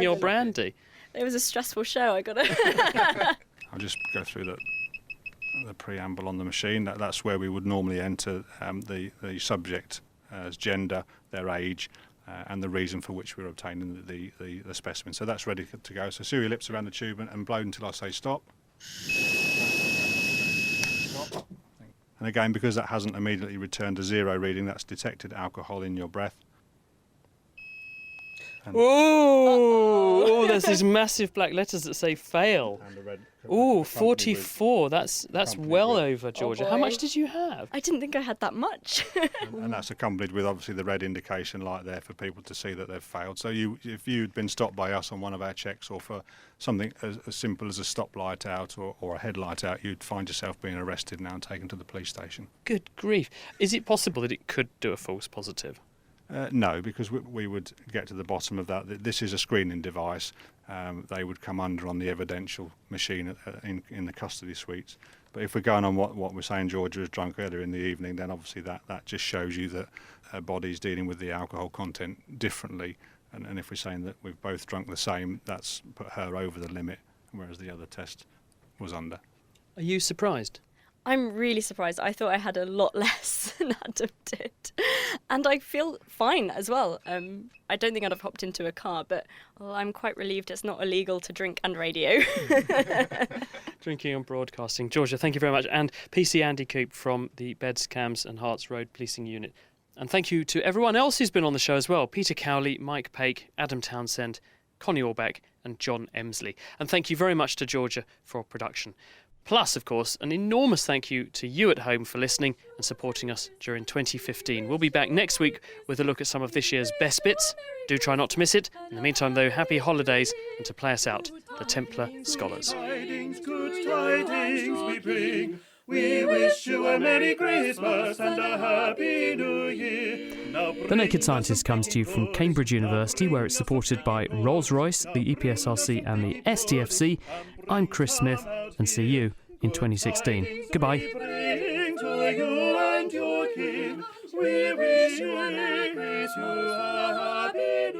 your brandy. It was a stressful show. I got to. I'll just go through the preamble on the machine. That's where we would normally enter the subject as gender, their age, and the reason for which we're obtaining the specimen. So that's ready to go. So seal your lips around the tube and blow until I say stop. Stop. And again, because that hasn't immediately returned a zero reading, that's detected alcohol in your breath. Oh, there's these massive black letters that say fail. Oh, 44. That's well over, Georgia. How much did you have? I didn't think I had that much. and that's accompanied with obviously the red indication light there for people to see that they've failed. So if you'd been stopped by us on one of our checks, or for something as simple as a stoplight out or a headlight out, you'd find yourself being arrested now and taken to the police station. Good grief. Is it possible that it could do a false positive? No, because we would get to the bottom of that. This is a screening device. They would come under on the evidential machine in the custody suites. But if we're going on what we're saying Georgia was drunk earlier in the evening, then obviously that just shows you that her body's dealing with the alcohol content differently. And if we're saying that we've both drunk the same, that's put her over the limit, whereas the other test was under. Are you surprised? I'm really surprised. I thought I had a lot less than Adam did. And I feel fine as well. I don't think I'd have hopped into a car, but I'm quite relieved it's not illegal to drink and radio. Drinking and broadcasting. Georgia, thank you very much. And PC Andy Coop from the Beds, Cams and Herts Road Policing Unit. And thank you to everyone else who's been on the show as well. Peter Cowley, Mike Pake, Adam Townsend, Connie Orbeck and John Emsley. And thank you very much to Georgia for production. Plus, of course, an enormous thank you to you at home for listening and supporting us during 2015. We'll be back next week with a look at some of this year's best bits. Do try not to miss it. In the meantime, though, happy holidays, and to play us out, the Templar Scholars. Tidings, good tidings we bring. We wish you a Merry Christmas and a Happy New Year. The Naked Scientist comes to you from Cambridge University, where it's supported by Rolls-Royce, the EPSRC and the STFC. I'm Chris Smith, and see you in 2016. Goodbye. Bring to you and your kin. We wish you a Merry Christmas, a Happy New Year.